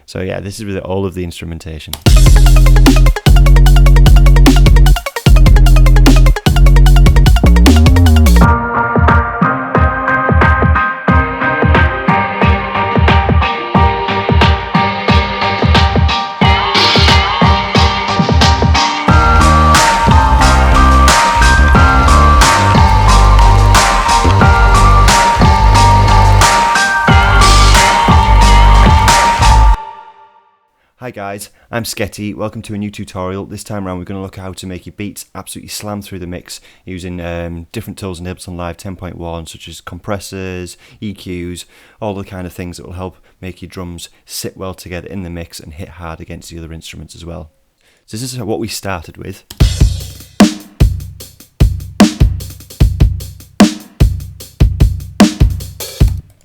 So yeah, this is with all of the instrumentation. Hi guys, I'm SKETI, welcome to a new tutorial. This time around we're going to look at how to make your beats absolutely slam through the mix using different tools in ABLETON Live 10.1 such as compressors, EQs, all the kind of things that will help make your drums sit well together in the mix and hit hard against the other instruments as well. So this is what we started with.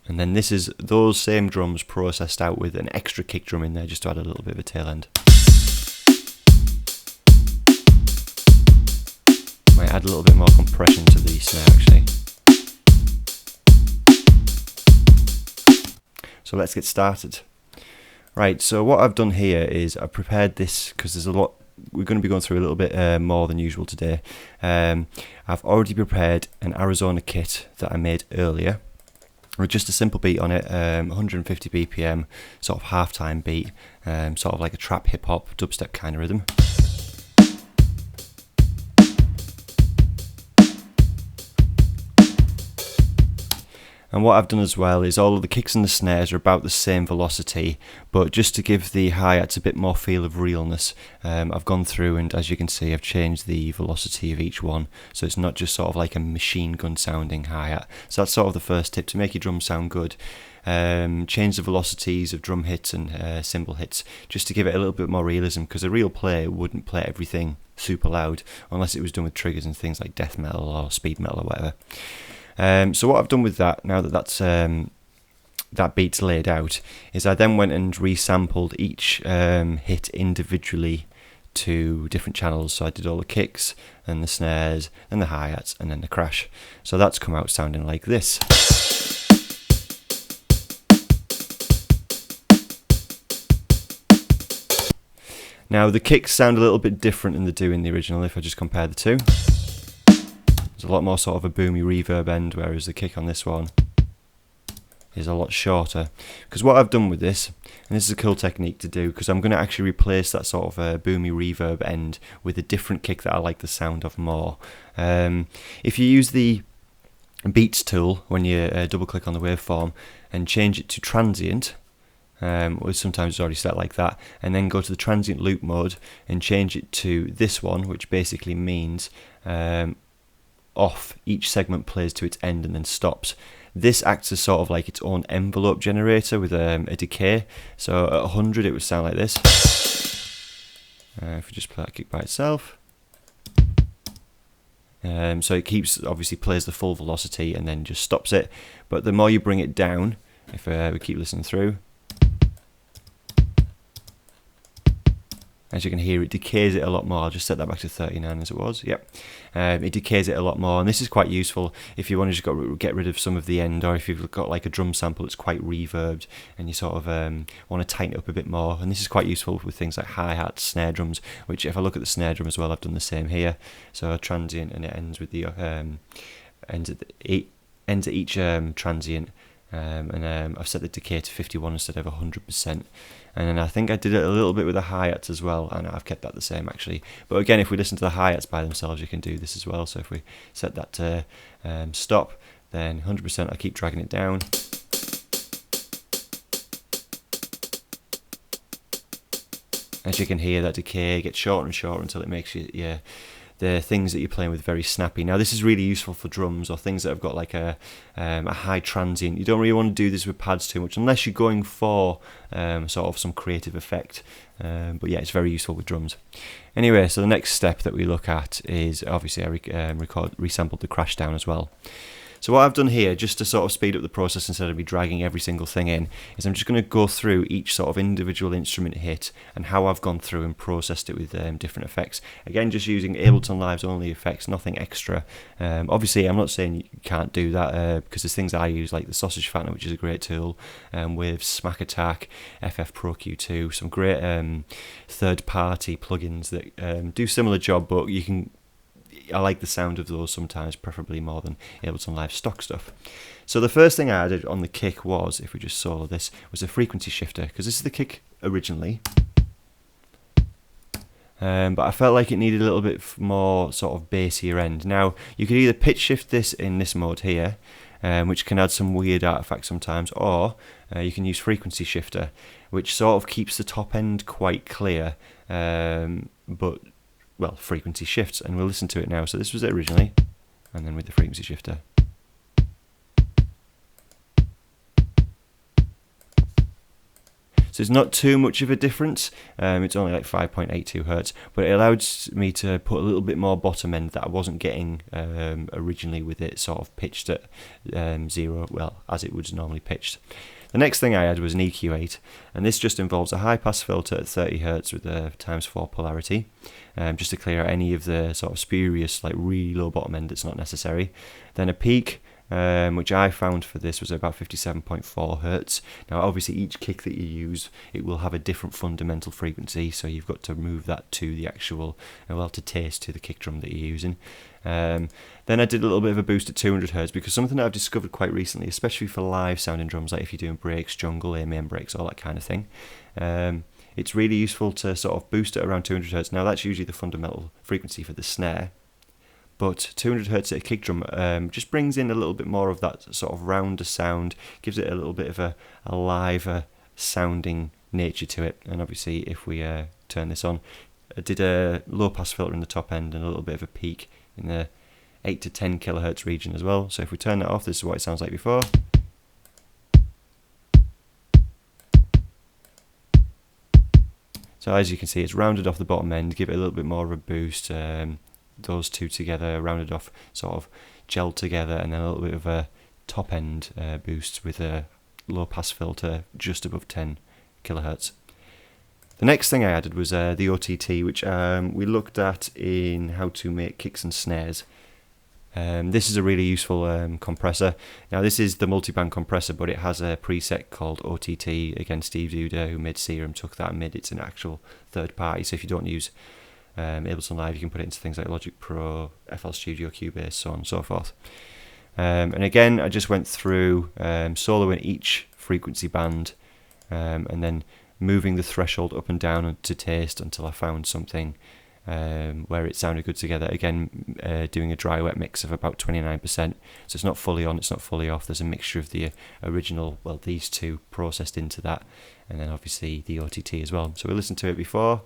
And then this is those same drums processed out with an extra kick drum in there just to add a little bit of a tail end. Might add a little bit more compression to the snare actually. So let's get started. Right, so what I've done here is I've prepared this because there's a lot, we're going to be going through a little bit more than usual today. I've already prepared an Arizona kit that I made earlier. With just a simple beat on it, 150 BPM, sort of half-time beat, sort of like a trap hip-hop dubstep kind of rhythm. And what I've done as well is all of the kicks and the snares are about the same velocity, but just to give the hi-hats a bit more feel of realness, I've gone through and as you can see I've changed the velocity of each one, so it's not just sort of like a machine gun sounding hi-hat. So that's sort of the first tip to make your drums sound good. Change the velocities of drum hits and cymbal hits just to give it a little bit more realism, because a real player wouldn't play everything super loud unless it was done with triggers and things like death metal or speed metal or whatever. So what I've done with that, now that that beat's laid out, is I then went and resampled each hit individually to different channels. So I did all the kicks and the snares and the hi-hats and then the crash. So that's come out sounding like this. Now the kicks sound a little bit different than they do in the original if I just compare the two. There's a lot more sort of a boomy reverb end, whereas the kick on this one is a lot shorter. Because what I've done with this, and this is a cool technique to do, because I'm going to actually replace that sort of boomy reverb end with a different kick that I like the sound of more. If you use the Beats tool when you double click on the waveform and change it to transient, or sometimes it's already set like that, and then go to the transient loop mode and change it to this one, which basically means off, each segment plays to its end and then stops. This acts as sort of like its own envelope generator with a decay. So at 100 it would sound like this. If we just play that kick by itself. So it keeps, obviously plays the full velocity and then just stops it. But the more you bring it down, if we keep listening through, as you can hear, it decays it a lot more. I'll just set that back to 39 as it was. Yep, it decays it a lot more, and this is quite useful if you want to just get rid of some of the end, or if you've got like a drum sample that's quite reverbed and you sort of want to tighten it up a bit more. And this is quite useful with things like hi-hats, snare drums, which if I look at the snare drum as well, I've done the same here. So transient, and it ends with the ends at each transient. And I've set the decay to 51 instead of 100%, and then I think I did it a little bit with the hi-hats as well, and I've kept that the same actually. But again, if we listen to the hi-hats by themselves, you can do this as well. So if we set that to stop, then 100%, I keep dragging it down. As you can hear, that decay gets shorter and shorter until it makes the things that you're playing with very snappy. Now this is really useful for drums or things that have got like a high transient. You don't really want to do this with pads too much unless you're going for sort of some creative effect. But yeah, it's very useful with drums. Anyway, so the next step that we look at is, obviously I resampled the crash down as well. So what I've done here, just to sort of speed up the process instead of me dragging every single thing in, is I'm just going to go through each sort of individual instrument hit and how I've gone through and processed it with different effects. Again, just using Ableton Live's only effects, nothing extra. Obviously, I'm not saying you can't do that because there's things I use like the Sausage Fattener, which is a great tool, with Smack Attack, FF Pro Q2, some great third-party plugins that do similar job, but I like the sound of those sometimes, preferably more than Ableton Live stock stuff. So the first thing I added on the kick was, if we just solo this, was a frequency shifter, because this is the kick originally. But I felt like it needed a little bit more sort of bassier end. Now, you could either pitch shift this in this mode here, which can add some weird artifacts sometimes, or you can use frequency shifter, which sort of keeps the top end quite clear, but well, frequency shifts, and we'll listen to it now. So this was it originally, and then with the frequency shifter. So it's not too much of a difference, it's only like 5.82 Hertz, but it allowed me to put a little bit more bottom end that I wasn't getting originally with it sort of pitched at 0, well, as it was normally pitched. The next thing I had was an EQ8, and this just involves a high pass filter at 30 Hz with a ×4 polarity, just to clear out any of the sort of spurious, like really low bottom end that's not necessary. Then a peak, which I found for this was about 57.4 Hz. Now obviously each kick that you use, it will have a different fundamental frequency, so you've got to move that to the actual, well, to taste to the kick drum that you're using. Then I did a little bit of a boost at 200 Hz, because something that I've discovered quite recently, especially for live sounding drums, like if you're doing breaks, jungle, A main breaks, all that kind of thing, it's really useful to sort of boost it around 200 Hz. Now that's usually the fundamental frequency for the snare, but 200 Hz at a kick drum just brings in a little bit more of that sort of rounder sound, gives it a little bit of a liver sounding nature to it. And obviously if we turn this on, I did a low pass filter in the top end and a little bit of a peak in the 8 to 10 kilohertz region as well. So if we turn that off, this is what it sounds like before. So as you can see, it's rounded off the bottom end, give it a little bit more of a boost. Those two together, rounded off, sort of gelled together, and then a little bit of a top end boost with a low pass filter just above 10 kilohertz. The next thing I added was the OTT, which we looked at in how to make kicks and snares. This is a really useful compressor. Now this is the multiband compressor, but it has a preset called OTT. Again, Steve Duda, who made Serum, took that and made it an actual third party. So if you don't use Ableton Live, you can put it into things like Logic Pro, FL Studio, Cubase, so on and so forth. And again, I just went through soloing each frequency band and then moving the threshold up and down to taste until I found something where it sounded good together. Again, doing a dry wet mix of about 29%, so it's not fully on, it's not fully off. There's a mixture of the original, well, these two processed into that, and then obviously the OTT as well. So we listened to it before.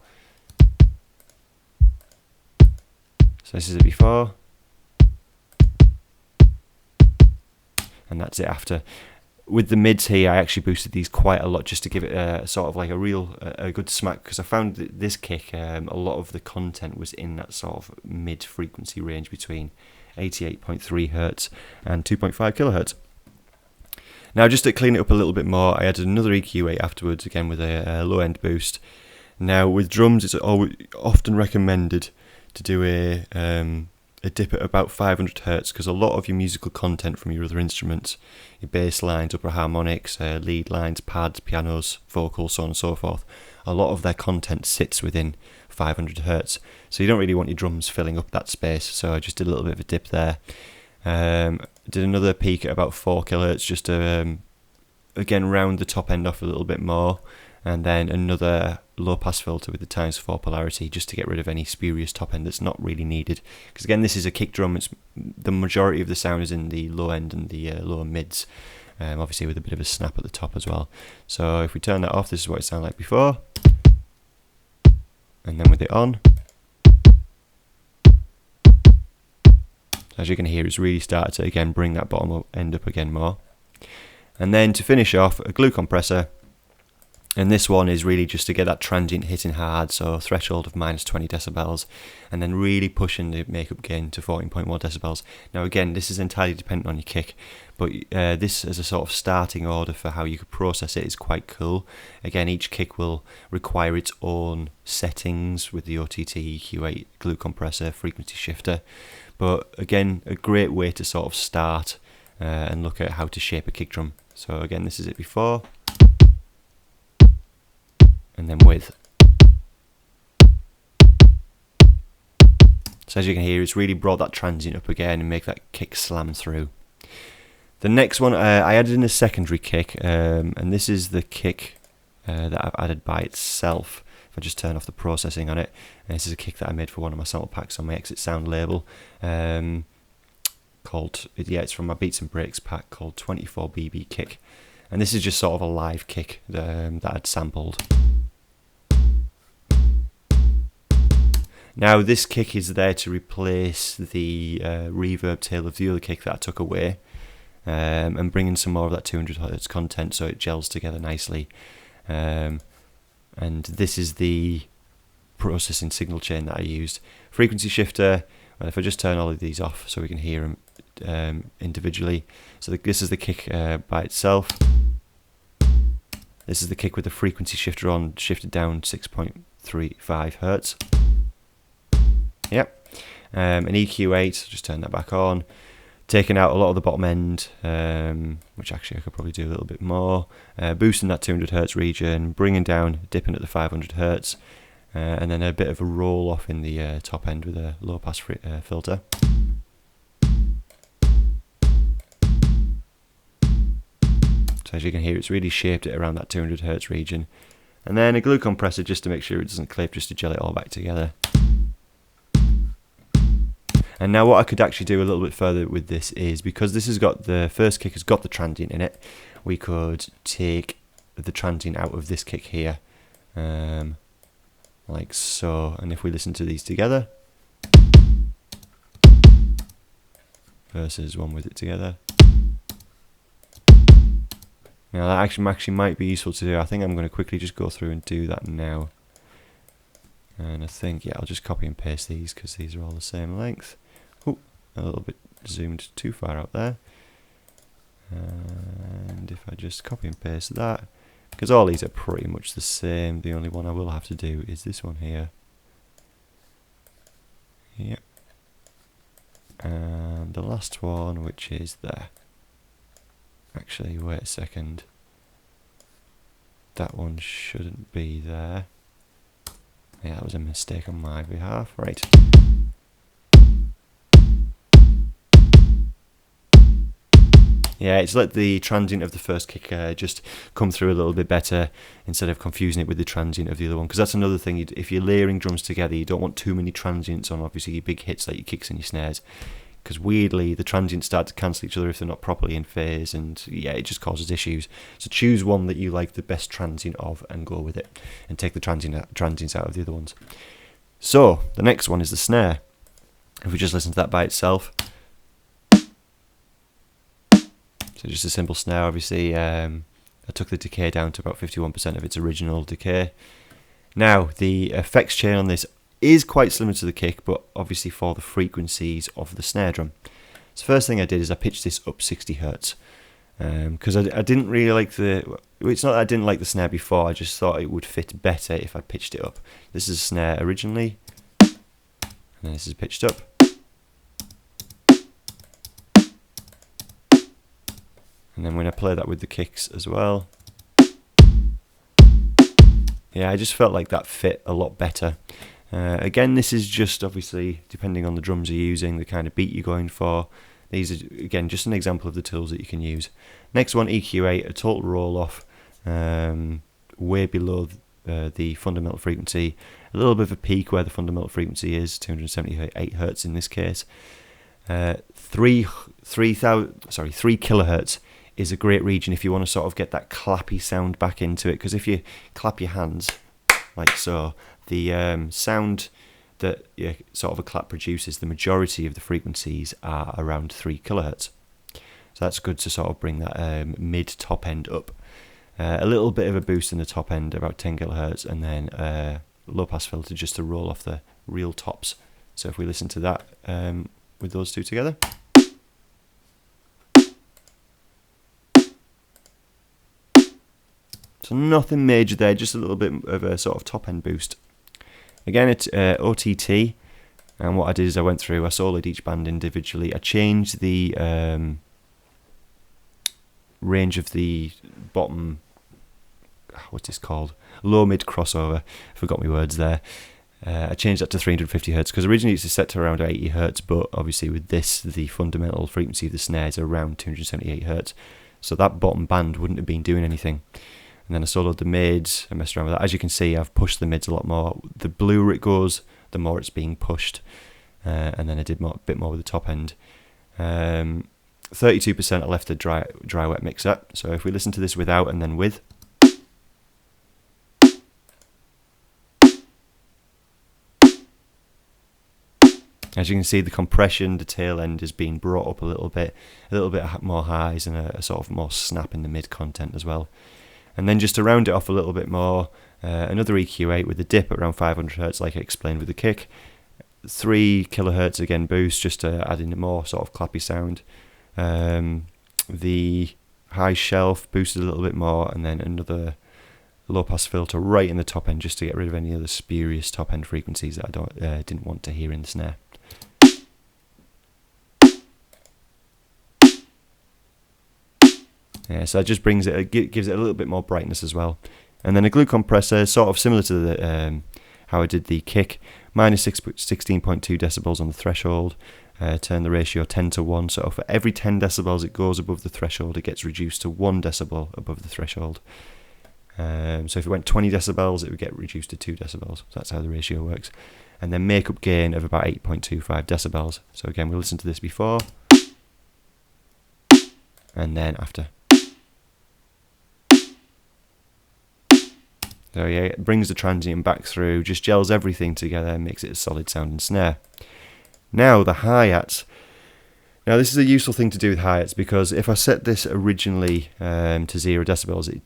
So this is it before, and that's it after. With the mids here, I actually boosted these quite a lot just to give it a sort of like a good smack, because I found that this kick, a lot of the content was in that sort of mid frequency range between 88.3 Hz and 2.5 kilohertz. Now just to clean it up a little bit more, I added another EQ8 afterwards, again with a low end boost. Now with drums, it's often recommended to do a dip at about 500 Hz, because a lot of your musical content from your other instruments, your bass lines, upper harmonics, lead lines, pads, pianos, vocals, so on and so forth, a lot of their content sits within 500 Hz. So you don't really want your drums filling up that space, so I just did a little bit of a dip there. Did another peak at about 4 kilohertz just to, again, round the top end off a little bit more, and then another low pass filter with the ×4 polarity just to get rid of any spurious top end that's not really needed, because again, this is a kick drum. It's the majority of the sound is in the low end and the lower mids, obviously with a bit of a snap at the top as well. So if we turn that off, this is what it sounded like before, and then with it on, as you can hear, it's really started to again bring that bottom end up again more. And then to finish off, a glue compressor. And this one is really just to get that transient hitting hard, so threshold of -20 decibels, and then really pushing the makeup gain to 14.1 decibels. Now again, this is entirely dependent on your kick, but this as a sort of starting order for how you could process it is quite cool. Again, each kick will require its own settings with the OTT, EQ8, glue compressor, frequency shifter. But again, a great way to sort of start and look at how to shape a kick drum. So again, this is it before. And then with. So as you can hear, it's really brought that transient up again and make that kick slam through. The next one, I added in a secondary kick, and this is the kick that I've added by itself. If I just turn off the processing on it, and this is a kick that I made for one of my sample packs on my Exit Sound label, it's from my Beats and Breaks pack called 24BB Kick. And this is just sort of a live kick that I'd sampled. Now this kick is there to replace the reverb tail of the other kick that I took away, and bring in some more of that 200 Hz content so it gels together nicely. And this is the processing signal chain that I used. Frequency shifter, well, if I just turn all of these off so we can hear them individually. So this is the kick by itself. This is the kick with the frequency shifter on, shifted down 6.35 Hz. Yep. An EQ8, just turn that back on. Taking out a lot of the bottom end, which actually I could probably do a little bit more. Boosting that 200 Hz region, bringing down, dipping at the 500 Hz, and then a bit of a roll off in the top end with a low pass filter. So as you can hear, it's really shaped it around that 200 Hz region. And then a glue compressor just to make sure it doesn't clip, just to gel it all back together. And now what I could actually do a little bit further with this is, because this has got, the first kick has got the transient in it, we could take the transient out of this kick here, like so. And if we listen to these together, versus one with it together. Now that actually might be useful to do. I think I'm going to quickly just go through and do that now. And I think, yeah, I'll just copy and paste these because these are all the same length. Oh, a little bit zoomed too far out there. And if I just copy and paste that, because all these are pretty much the same, the only one I will have to do is this one here. Yep. And the last one, which is there. Actually, wait a second. That one shouldn't be there. Yeah, that was a mistake on my behalf. Right. Yeah, it's let the transient of the first kick just come through a little bit better instead of confusing it with the transient of the other one. Because that's another thing, if you're layering drums together, you don't want too many transients on obviously your big hits like your kicks and your snares. Because weirdly, the transients start to cancel each other if they're not properly in phase, and yeah, it just causes issues. So choose one that you like the best transient of and go with it, and take the transients out of the other ones. So the next one is the snare. If we just listen to that by itself, so just a simple snare. Obviously, I took the decay down to about 51% of its original decay. Now the effects chain on this is quite similar to the kick, but obviously for the frequencies of the snare drum. So first thing I did is I pitched this up 60 Hz, because I didn't really like the, it's not that I didn't like the snare before, I just thought it would fit better if I pitched it up. This is a snare originally, and then this is pitched up. And then when I play that with the kicks as well, yeah, I just felt like that fit a lot better. Again, this is just obviously depending on the drums you're using, the kind of beat you're going for. These are, again, just an example of the tools that you can use. Next one, EQ8, a total roll-off, way below the fundamental frequency. A little bit of a peak where the fundamental frequency is, 278 Hz in this case. 3 kilohertz is a great region if you want to sort of get that clappy sound back into it, because if you clap your hands like so, the sound that sort of a clap produces, the majority of the frequencies are around 3 kilohertz. So that's good to sort of bring that mid top end up. a little bit of a boost in the top end, about 10 kilohertz, and then a low pass filter just to roll off the real tops. So if we listen to that with those two together. So nothing major there, just a little bit of a sort of top end boost. Again, it's OTT, and what I did is I went through, I soloed each band individually. I changed the range of the bottom, what's this called? Low mid crossover. Forgot my words there. I changed that to 350 Hz because originally it's set to around 80 Hz, but obviously with this, the fundamental frequency of the snare is around 278 Hz. So that bottom band wouldn't have been doing anything. And then I soloed the mids and messed around with that. As you can see, I've pushed the mids a lot more. The bluer it goes, the more it's being pushed. And then I did a bit more with the top end. 32% I left the dry wet mix up. So if we listen to this without and then with. As you can see, the compression, the tail end is being brought up a little bit more highs, and a sort of more snap in the mid content as well. And then just to round it off a little bit more, another EQ8 with the dip at around 500 Hz, like I explained with the kick. 3 kilohertz again boost, just to add in a more sort of clappy sound. The high shelf boosted a little bit more, and then another low pass filter right in the top end, just to get rid of any other spurious top end frequencies that I didn't want to hear in the snare. Yeah, so it just gives it a little bit more brightness as well. And then a glue compressor, sort of similar to the how I did the kick, minus 16.2 decibels on the threshold. Turn the ratio 10 to 1, so for every 10 decibels it goes above the threshold, it gets reduced to 1 decibel above the threshold. So if it went 20 decibels, it would get reduced to 2 decibels. So that's how the ratio works. And then makeup gain of about 8.25 decibels. So again, we'll listen to this before and then after. So yeah, it brings the transient back through, just gels everything together and makes it a solid sounding snare. Now the hi-hats. Now this is a useful thing to do with hi-hats, because if I set this originally to 0 decibels,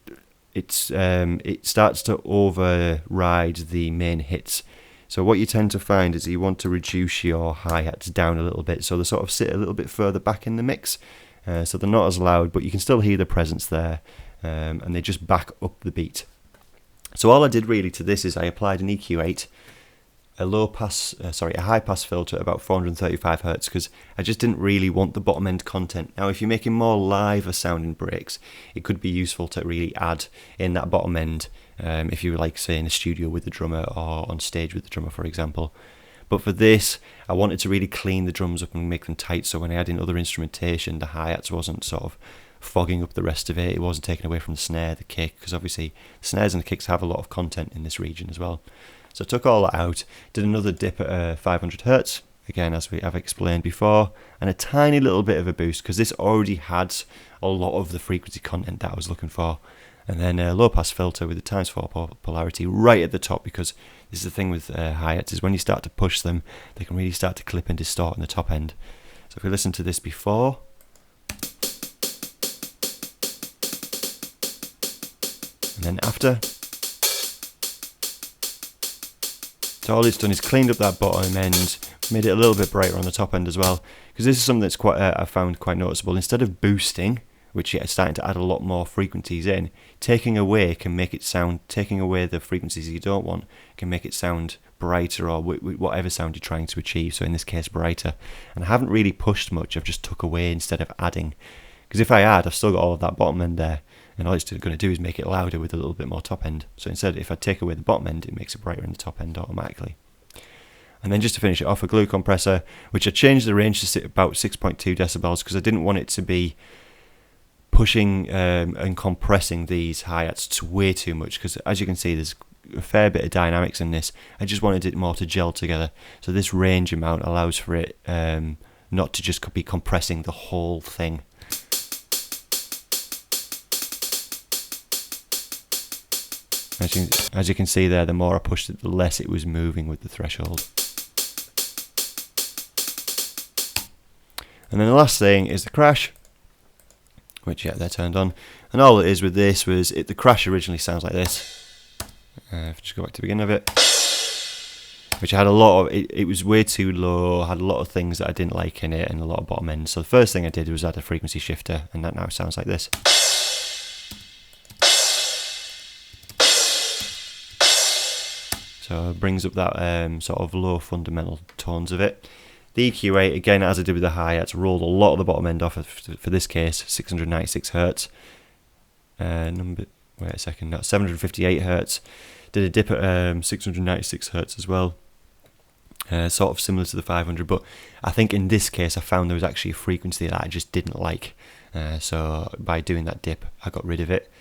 it starts to override the main hits. So what you tend to find is you want to reduce your hi-hats down a little bit, so they sort of sit a little bit further back in the mix, so they're not as loud, but you can still hear the presence there, and they just back up the beat. So all I did really to this is I applied an EQ8, a high pass filter at about 435 Hz, because I just didn't really want the bottom end content. Now if you're making more live sounding breaks, it could be useful to really add in that bottom end, if you were like say in a studio with the drummer or on stage with the drummer, for example. But for this, I wanted to really clean the drums up and make them tight, so when I add in other instrumentation, the hi-hats wasn't sort of fogging up the rest of it. It wasn't taking away from the snare, the kick, because obviously the snares and the kicks have a lot of content in this region as well. So I took all that out, did another dip at 500 Hz, again as we have explained before, and a tiny little bit of a boost, because this already had a lot of the frequency content that I was looking for. And then a low pass filter with the ×4 polarity right at the top, because this is the thing with hi-hats, is when you start to push them, they can really start to clip and distort in the top end. So if we listen to this before, and then after. So all it's done is cleaned up that bottom end, made it a little bit brighter on the top end as well, because this is something that's quite I found quite noticeable. Instead of boosting, which is starting to add a lot more frequencies in, taking away the frequencies you don't want can make it sound brighter, or whatever sound you're trying to achieve, so in this case brighter. And I haven't really pushed much, I've just took away instead of adding, because if I add, I've still got all of that bottom end there, and all it's going to do is make it louder with a little bit more top end. So instead, if I take away the bottom end, it makes it brighter in the top end automatically. And then just to finish it off, a glue compressor, which I changed the range to about 6.2 decibels, because I didn't want it to be pushing and compressing these hi-hats way too much, because as you can see, there's a fair bit of dynamics in this. I just wanted it more to gel together. So this range amount allows for it not to just be compressing the whole thing. As you can see there, the more I pushed it, the less it was moving with the threshold. And then the last thing is the crash, which yeah, they're turned on. And all it is with this was, the crash originally sounds like this. Just go back to the beginning of it, which I had a lot of, it was way too low, had a lot of things that I didn't like in it and a lot of bottom ends. So the first thing I did was add a frequency shifter, and that now sounds like this. So it brings up that sort of low fundamental tones of it. The EQ rate, again, as I did with the hi-hats, rolled a lot of the bottom end off, for this case, 696 Hz. Wait a second, no, 758 Hz. Did a dip at 696 Hz as well. Sort of similar to the 500, but I think in this case I found there was actually a frequency that I just didn't like. So by doing that dip, I got rid of it.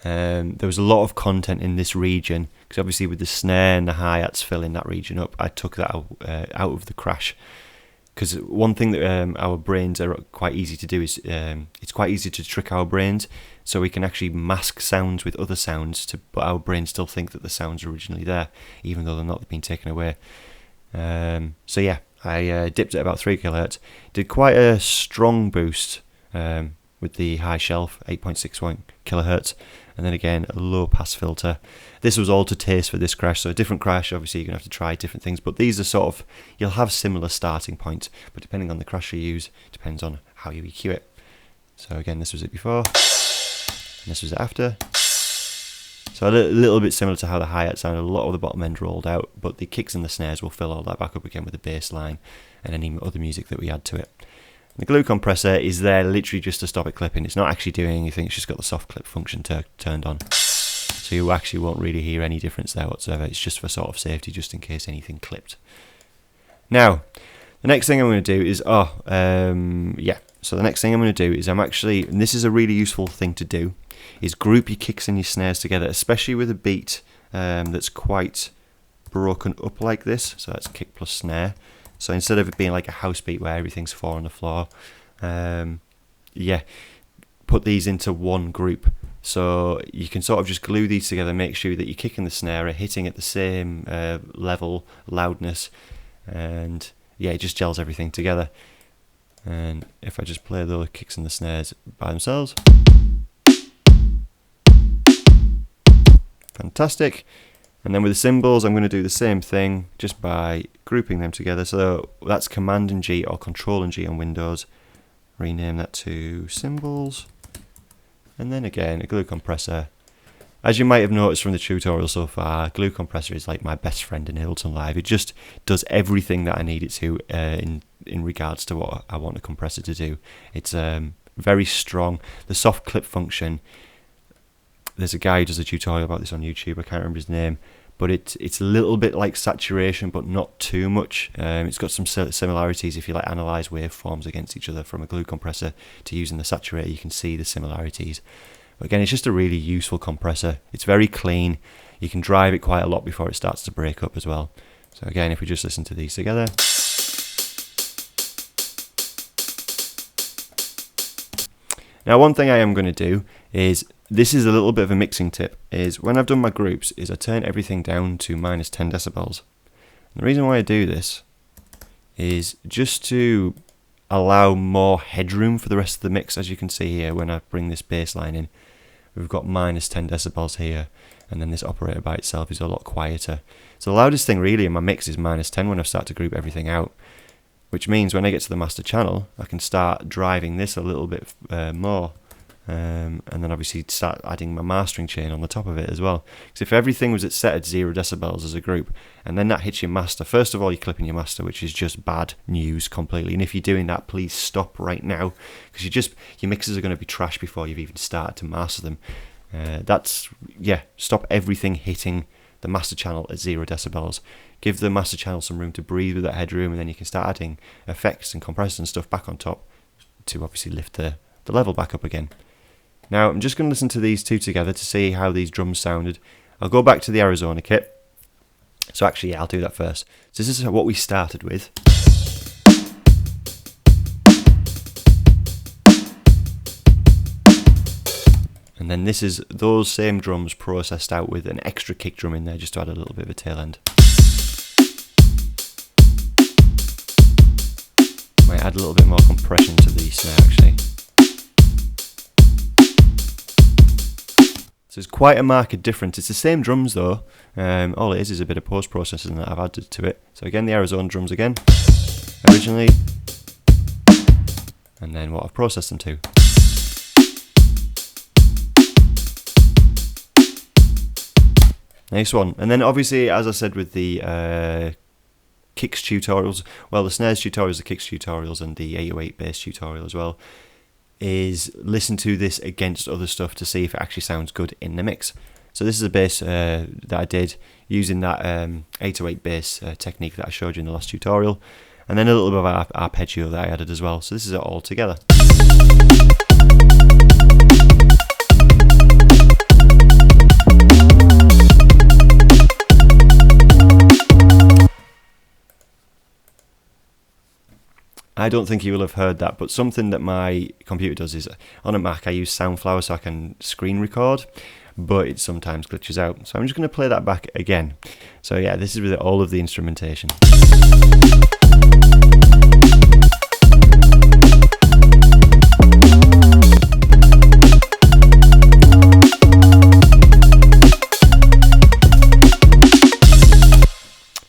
There was a lot of content in this region, because obviously with the snare and the hi-hats filling that region up, I took that out of the crash. Because one thing that our brains are quite easy to do is, it's quite easy to trick our brains, so we can actually mask sounds with other sounds, but our brains still think that the sounds are originally there, even though they're not being taken away. So yeah, I dipped at about 3 kHz, did quite a strong boost with the high shelf, 8.61 kHz, and then again a low pass filter. This was all to taste for this crash, so a different crash, obviously you're going to have to try different things, but these are sort of, you'll have similar starting points, but depending on the crash you use, depends on how you EQ it. So again, this was it before, and this was it after. So a little bit similar to how the hi-hat sounded, a lot of the bottom end rolled out, but the kicks and the snares will fill all that back up again with the bass line and any other music that we add to it. The glue compressor is there literally just to stop it clipping. It's not actually doing anything, it's just got the soft clip function turned on. So you actually won't really hear any difference there whatsoever. It's just for sort of safety, just in case anything clipped. Now, the next thing I'm going to do is, so the next thing I'm going to do is and this is a really useful thing to do, is group your kicks and your snares together, especially with a beat that's quite broken up like this. So that's kick plus snare. So instead of it being like a house beat where everything's 4 on the floor, put these into one group. So you can sort of just glue these together, make sure that your kick and the snare are hitting at the same level, loudness, and yeah, it just gels everything together. And if I just play the kicks and the snares by themselves, fantastic. And then with the cymbals, I'm going to do the same thing just by grouping them together. So that's Command and G or Control and G on Windows. Rename that to cymbals. And then again, a glue compressor. As you might have noticed from the tutorial so far, glue compressor is like my best friend in Ableton Live. It just does everything that I need it to in regards to what I want a compressor to do. It's very strong. The soft clip function, there's a guy who does a tutorial about this on YouTube, I can't remember his name, but it's a little bit like saturation, but not too much. It's got some similarities. If you like analyze waveforms against each other from a glue compressor to using the saturator, you can see the similarities. But again, it's just a really useful compressor. It's very clean. You can drive it quite a lot before it starts to break up as well. So again, if we just listen to these together. Now, one thing I am going to do is, this is a little bit of a mixing tip, is when I've done my groups, is I turn everything down to minus 10 decibels. And the reason why I do this is just to allow more headroom for the rest of the mix. As you can see here, when I bring this bass line in, we've got minus 10 decibels here, and then this operator by itself is a lot quieter. So the loudest thing really in my mix is minus 10 when I start to group everything out, which means when I get to the master channel, I can start driving this a little bit more. And then obviously start adding my mastering chain on the top of it as well. Because if everything was set at 0 decibels as a group, and then that hits your master, first of all, you're clipping your master, which is just bad news completely. And if you're doing that, please stop right now, because your mixes are going to be trash before you've even started to master them. Stop everything hitting the master channel at 0 decibels. Give the master channel some room to breathe with that headroom, and then you can start adding effects and compressors and stuff back on top to obviously lift the level back up again. Now, I'm just going to listen to these two together to see how these drums sounded. I'll go back to the Arizona kit. So actually, yeah, I'll do that first. So this is what we started with. And then this is those same drums processed out with an extra kick drum in there just to add a little bit of a tail end. Might add a little bit more compression to the snare actually. So it's quite a marked difference. It's the same drums though. All it is a bit of post-processing that I've added to it. So again, the Arizona drums again, originally, and then what I've processed them to. Nice one. And then obviously, as I said with the kicks tutorials, well, the snares tutorials, the kicks tutorials, and the 808 bass tutorial as well, is listen to this against other stuff to see if it actually sounds good in the mix. So this is a bass that I did using that 808 bass technique that I showed you in the last tutorial, and then a little bit of arpeggio that I added as well. So this is it all together. I don't think you will have heard that, but something that my computer does is, on a Mac I use Soundflower so I can screen record, but it sometimes glitches out. So I'm just going to play that back again. So yeah, this is with all of the instrumentation.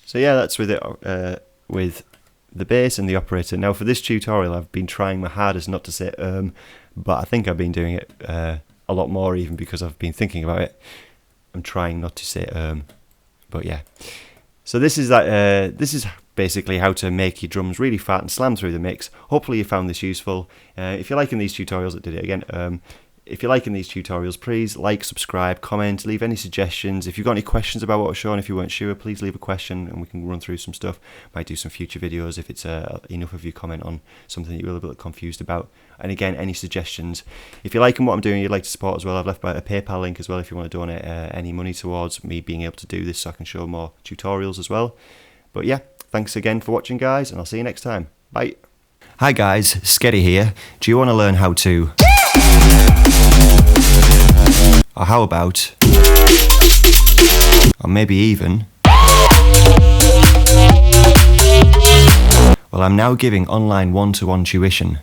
So yeah, that's with it, with the bass and the operator. Now for this tutorial I've been trying my hardest not to say but I think I've been doing it a lot more, even because I've been thinking about it. I'm trying not to say but yeah. So this is basically how to make your drums really fat and slam through the mix. Hopefully you found this useful. If you're liking these tutorials, I did it again. If you're liking these tutorials, please like, subscribe, comment, leave any suggestions. If you've got any questions about what was shown, if you weren't sure, please leave a question and we can run through some stuff. Might do some future videos if it's enough of you comment on something that you're a little bit confused about. And again, any suggestions. If you're liking what I'm doing and you'd like to support as well, I've left a PayPal link as well if you want to donate any money towards me being able to do this so I can show more tutorials as well. But yeah, thanks again for watching, guys, and I'll see you next time. Bye. Hi guys, SKETI here. Do you want to learn how to... Or how about, or maybe even, well, I'm now giving online one-to-one tuition.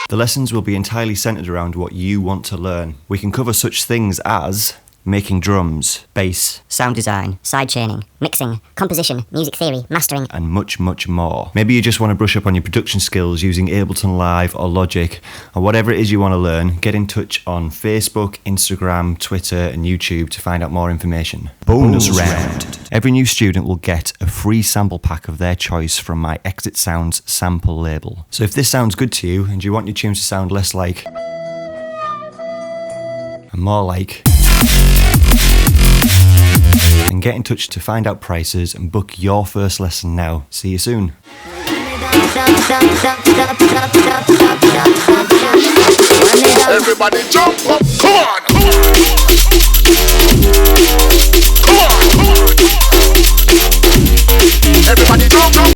The lessons will be entirely centered around what you want to learn. We can cover such things as making drums, bass, sound design, sidechaining, mixing, composition, music theory, mastering, and much, much more. Maybe you just want to brush up on your production skills using Ableton Live or Logic, or whatever it is you want to learn. Get in touch on Facebook, Instagram, Twitter, and YouTube to find out more information. Bonus round. Every new student will get a free sample pack of their choice from my Exit Sounds sample label. So if this sounds good to you, and you want your tunes to sound less like, and more like, and get in touch to find out prices and book your first lesson now. See you soon. Everybody jump up, come on! Come on! Everybody jump up!